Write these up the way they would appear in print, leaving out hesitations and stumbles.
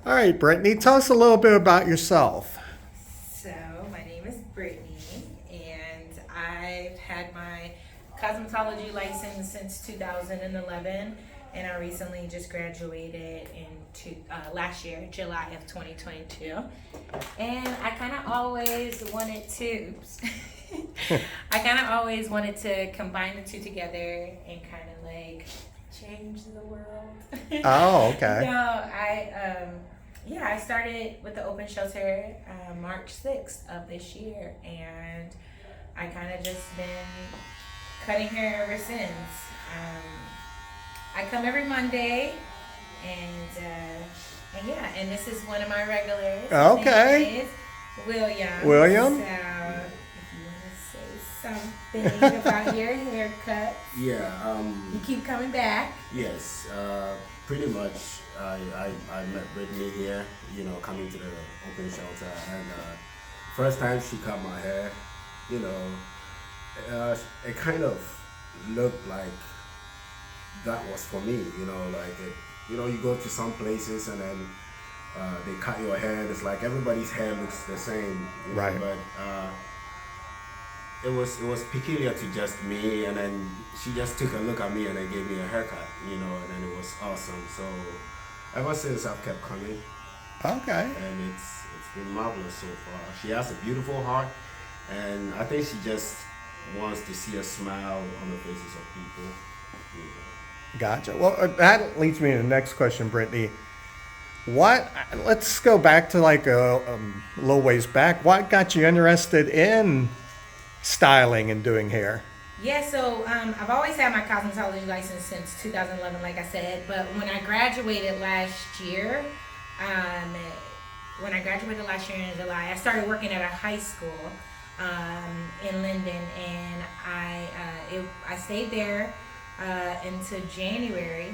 All right, Brittany, tell us a little bit about yourself. So, my name is Brittany, and I've had my cosmetology license since 2011, and I recently just graduated last year, July of 2022. And I kind of always wanted to, I kind of always wanted to combine the two together and kind of like change the world. Oh, okay. Yeah, I started with the open shelter March 6th of this year, and I kind of just been cutting hair ever since. I come every Monday, and yeah, and this is one of my regulars. His Okay. name is William. William? So if you want to say something about your haircut, Yeah, you keep coming back. yes, pretty much I met Brittany here, coming to the open shelter. And first time she cut my hair, you know, it kind of looked like that was for me, you go to some places and then they cut your hair. It's like everybody's hair looks the same, Right. but it was peculiar to just me, and then she just took a look at me and then gave me a haircut, and then it was awesome. So ever since I've kept coming, Okay. and it's been marvelous so far. She has a beautiful heart, and I think she just wants to see a smile on the faces of people. you know. Gotcha. Well, that leads me to the next question, Brittany. Let's go back to like a little ways back. What got you interested in styling and doing hair? Yeah, so I've always had my cosmetology license since 2011, like I said. But when I graduated last year, um, in July, I started working at a high school in Linden, and I stayed there into January,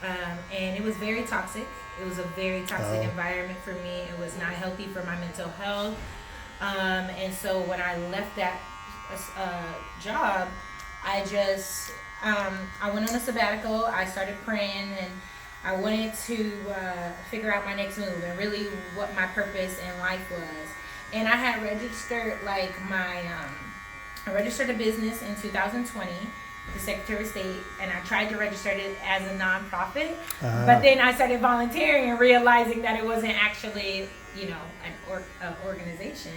and it was very toxic. It was a very toxic environment for me. It was not healthy for my mental health, and so when I left that job, I just I went on a sabbatical. I started praying, and I wanted to figure out my next move and really what my purpose in life was. And I had registered I registered a business in 2020, the Secretary of State, and I tried to register it as a nonprofit. But then I started volunteering and realizing that it wasn't actually, an organization.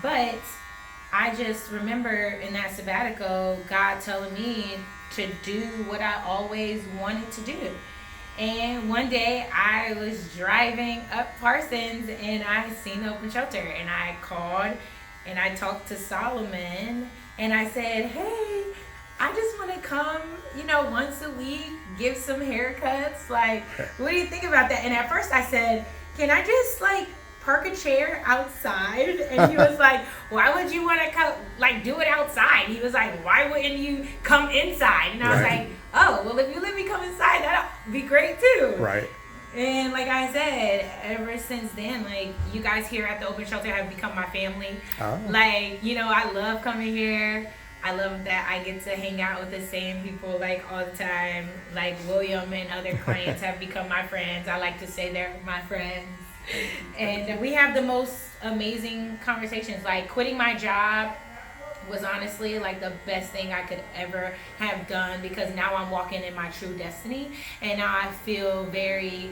But I just remember in that sabbatical, God telling me to do what I always wanted to do. And one day I was driving up Parsons and I seen the open shelter, and I called and I talked to Solomon and I said, hey, I just want to come, once a week, give some haircuts. Like, what do you think about that? And at first I said, can I just park a chair outside? And he was like, why would you want to come, do it outside? He was like, why wouldn't you come inside? And I was Right. like, oh, well, if you let me come inside, that'll be great too. Right. And like I said, ever since then, you guys here at the open shelter have become my family. Oh. I love coming here. I love that I get to hang out with the same people all the time. Like William and other clients have become my friends. I like to say they're my friends. And we have the most amazing conversations. Like quitting my job was honestly the best thing I could ever have done, because now I'm walking in my true destiny, and now I feel very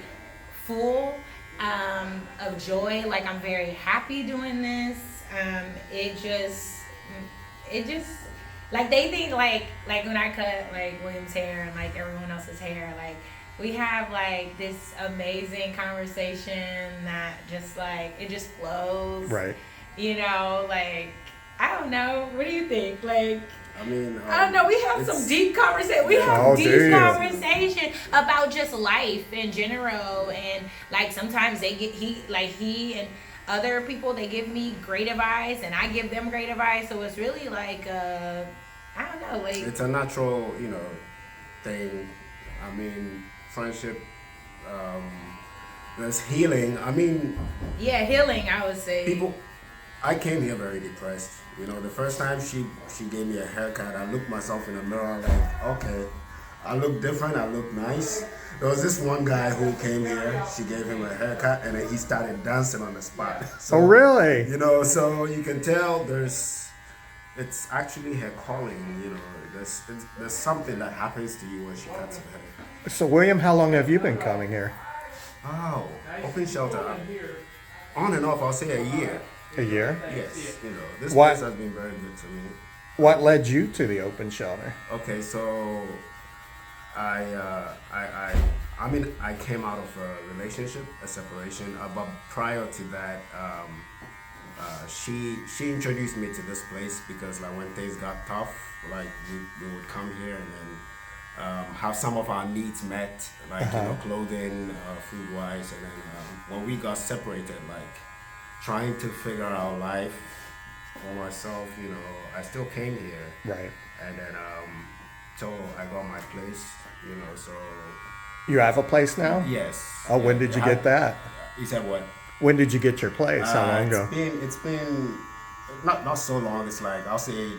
full of joy. I'm very happy doing this. It just they think when I cut William's hair and everyone else's hair, we have this amazing conversation that just it just flows. Right. I don't know. What do you think? I mean, I don't know. We have some deep conversation. We have Oh, deep do you? conversation about just life in general, and sometimes they get he and other people, they give me great advice, and I give them great advice. So it's really I don't know, it's a natural, thing. I mean, friendship, there's healing. I mean, yeah, healing. I would say people. I came here very depressed. The first time she gave me a haircut, I looked myself in the mirror like, okay, I look different, I look nice. There was this one guy who came here. She gave him a haircut, and then he started dancing on the spot. So, Oh, really? you know, so you can tell it's actually her calling. You know, there's something that happens to you when she cuts her hair. So, William, how long have you been coming here? Oh, open shelter. On and off, I'll say a year. A year? Yes, you know, this What- place has been very good to me. What led you to the open shelter? Okay, so I mean, I came out of a relationship, a separation, but prior to that, she introduced me to this place because like when things got tough, like we would come here and then have some of our needs met, like you know, clothing, food wise, and then when we got separated, like trying to figure out life for myself, you know, I still came here, Right. and then so I got my place, you know, so You have a place now? yes. Oh, when did you get that? You said what? When did you get your place? How long ago? It's been not so long. It's like I'll say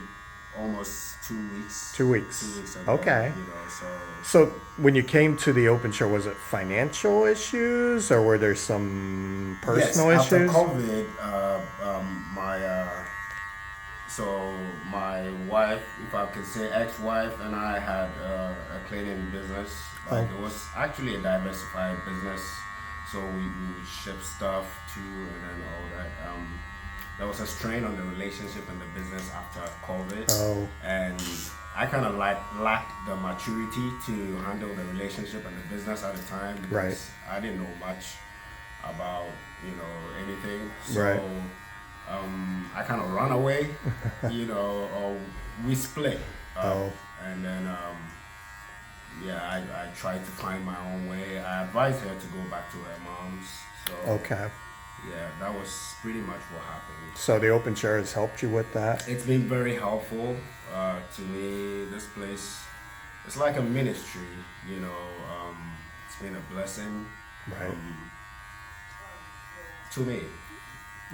almost 2 weeks. 2 weeks. 2 weeks ago. Okay. You know, so So when you came to the open show, was it financial issues or were there some personal yes, issues? After COVID, my wife, if I can say ex-wife, and I had a cleaning business. Like it was actually a diversified business, so we would ship stuff to and then all that. There was a strain on the relationship and the business after COVID, Oh. and I kind of lacked the maturity to handle the relationship and the business at the time because Right. I didn't know much about anything. So Right. I kind of run away, or we split. Oh. And then I tried to find my own way. I advised her to go back to her mom's. So Okay. yeah, that was pretty much what happened. So the open show has helped you with that? It's been very helpful to me. This place, it's like a ministry, it's been a blessing Right. to me,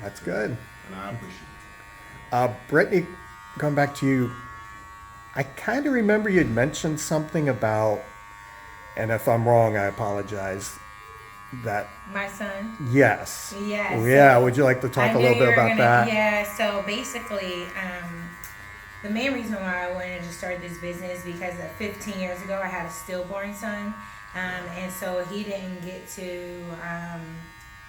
That's good. and I appreciate it. Brittany, going back to you, I kind of remember you'd mentioned something about, and if I'm wrong, I apologize, that, My son. yes. Yes. Yeah, would you like to talk I a knew little you bit were about gonna- that? Yeah, so basically, the main reason why I wanted to start this business because 15 years ago I had a stillborn son, and so he didn't get to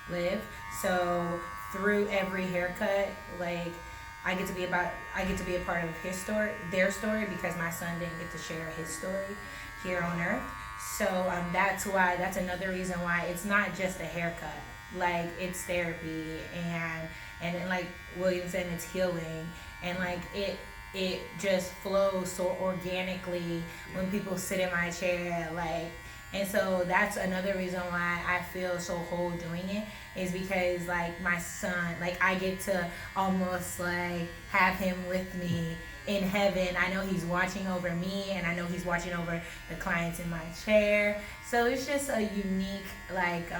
live. So through every haircut, like I get to be a part of his story, their story, because my son didn't get to share his story here on earth. So that's another reason why it's not just a haircut. Like it's therapy and then, like William said, it's healing, and like it just flows so organically when people sit in my chair, like. And so that's another reason why I feel so whole doing it, is because like my son, like I get to almost like have him with me in heaven. I know he's watching over me, and I know he's watching over the clients in my chair. So it's just a unique, like,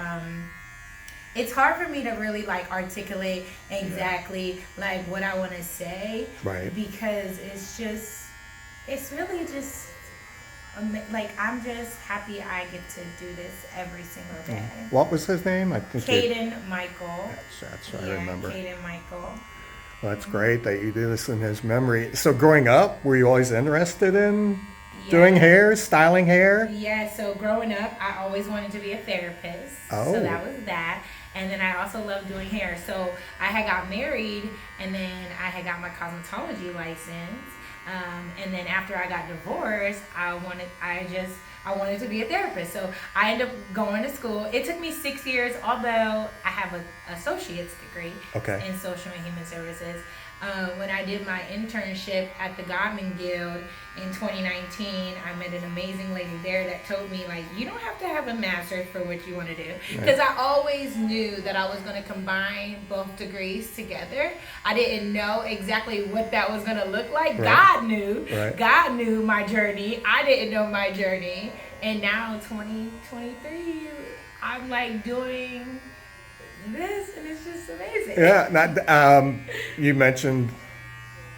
it's hard for me to really like articulate exactly like what I want to say, Right. because it's really just like I'm just happy I get to do this every single day. What was his name? I think Kayden Michael. That's what I Yeah, remember. Kayden Michael. Well, that's great that you do this in his memory. So growing up, were you always interested in doing hair, styling hair? Yeah, so growing up, I always wanted to be a therapist. Oh. So that was that. And then I also loved doing hair. So I had got married, and then I had got my cosmetology license. And then after I got divorced, I wanted to be a therapist. So I ended up going to school. It took me 6 years, although I have an associate's degree Okay. in social and human services. When I did my internship at the Godman Guild in 2019, I met an amazing lady there that told me, like, you don't have to have a master's for what you want to do. Because I always knew that I was going to combine both degrees together. I didn't know exactly what that was going to look like. Right. God knew. Right. God knew my journey. I didn't know my journey. And now, 2023, I'm like doing this, and it's just amazing. Yeah. You mentioned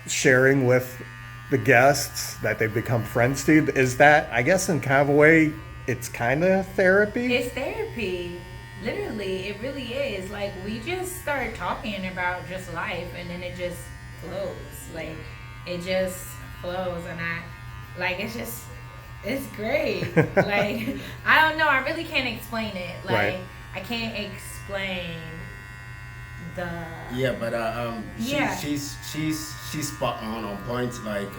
sharing with the guests that they've become friends to. Is that, I guess, in kind of a way, it's kind of therapy. It's therapy. Literally, it really is. Like, we just start talking about just life, and then it just flows. Like, it just flows, and it's great. Like, I don't know. I really can't explain it. Like, Right. I can't explain the. Yeah, but Yeah. she's spot on point. Like,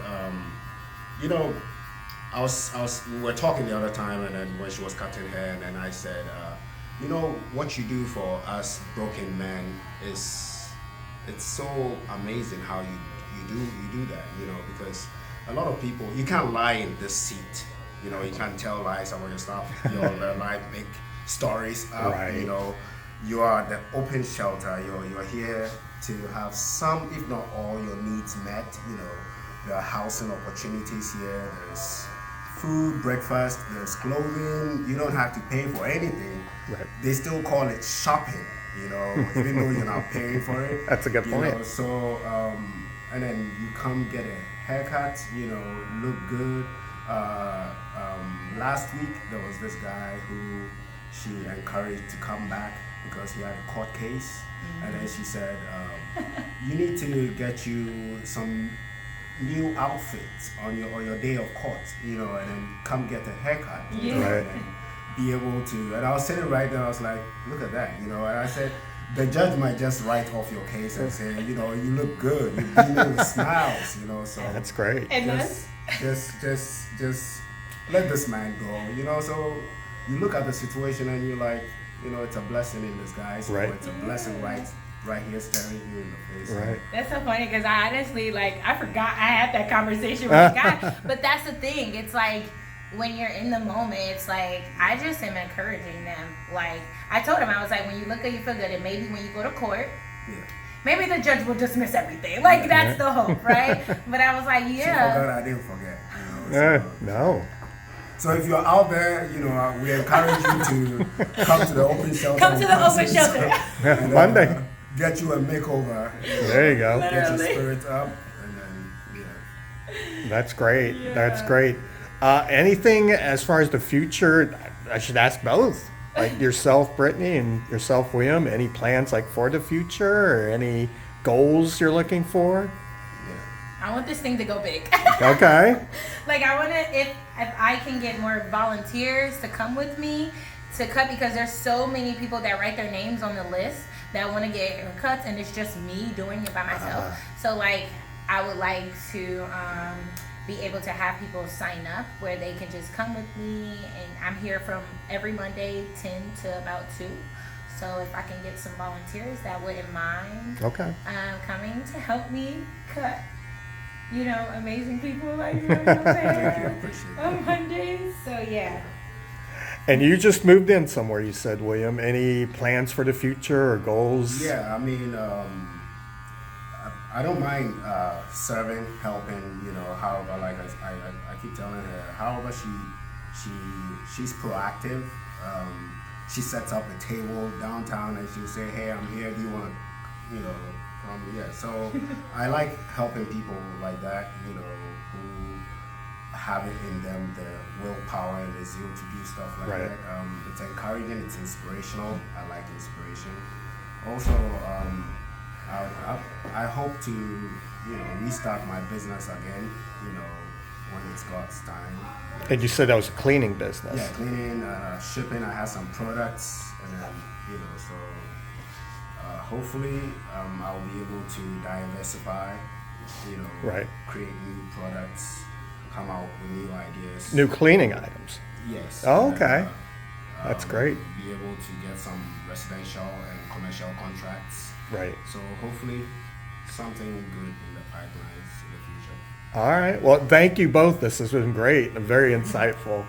you know, we were talking the other time, and then when she was cutting hair, and then I said, you know, what you do for us broken men is, it's so amazing how you do that, you know, because a lot of people, you can't lie in this seat, you know, you can't tell lies about your stuff, you're like make stories up, Right. you know, you are the open shelter, you're here to have some, if not all, your needs met, you know, there are housing opportunities here, there's food, breakfast, there's clothing, you don't have to pay for anything. Right. They still call it shopping, you know, even though you're not paying for it. That's a good you point. know, so, and then you come get a haircut, you know, look good. Last week there was this guy who she encouraged to come back because he had a court case, and then she said, you need to get you some new outfits on your day of court, you know, and then come get a haircut, you know, Right. and then be able to. And I was sitting right there, I was like, look at that, you know, and I said, the judge might just write off your case and say, you know, you look good, you're beaming with smiles, you know, so That's great. And just let this man go, you know. So you look at the situation and you're like, you know, it's a blessing in disguise, Right. or it's a blessing right here staring you in the face. Right. That's so funny because I honestly, like, I forgot I had that conversation with the guy. But that's the thing. It's like, when you're in the moment, it's like, I just am encouraging them. Like, I told him, I was like, when you look good, you feel good. And maybe when you go to court, Yeah. maybe the judge will dismiss everything. Like, that's the hope, right? But I was like, She yeah. forgot, I didn't forget. You know, No. so if you're out there, you know, we encourage you to come to the open shelter. Come to the on open Thursdays, shelter. and, Monday. Get you a makeover. There you go. Get your Literally. spirits up, and then, yeah. That's great. Yeah. That's great. Anything as far as the future? I should ask both. Like yourself, Brittany, and yourself, William. Any plans like for the future, or any goals you're looking for? I want this thing to go big. Okay. Like, I want to, if I can get more volunteers to come with me to cut, because there's so many people that write their names on the list that want to get haircuts, and it's just me doing it by myself. So, like, I would like to be able to have people sign up where they can just come with me, and I'm here from every Monday 10 to about 2. So if I can get some volunteers that wouldn't mind Okay. coming to help me cut, you know, amazing people like you know what I'm Thank you, I saying, appreciate it. on Mondays. So yeah. And you just moved in somewhere, you said, William. Any plans for the future or goals? Yeah, I mean, I don't mind serving, helping, you know, however, like I keep telling her, however she's proactive. She sets up a table downtown and she'll say, hey, I'm here, do you want, you know, come? Yeah, so I like helping people like that, you know, who have it in them, the willpower and the zeal to do stuff like Right. that. It's encouraging, it's inspirational. I like inspiration. Also, I hope to, you know, restart my business again, you know, when it's God's time. And you said that was a cleaning business. Yeah, cleaning, shipping. I have some products, and then, you know, so hopefully I'll be able to diversify, you know, Right. create new products, come out with new ideas. New cleaning items. Yes. Oh, and, okay. That's great. Be able to get some residential and commercial contracts. Right. So hopefully something good in the pipelines in the future. All right. Well, thank you both. This has been great and very insightful.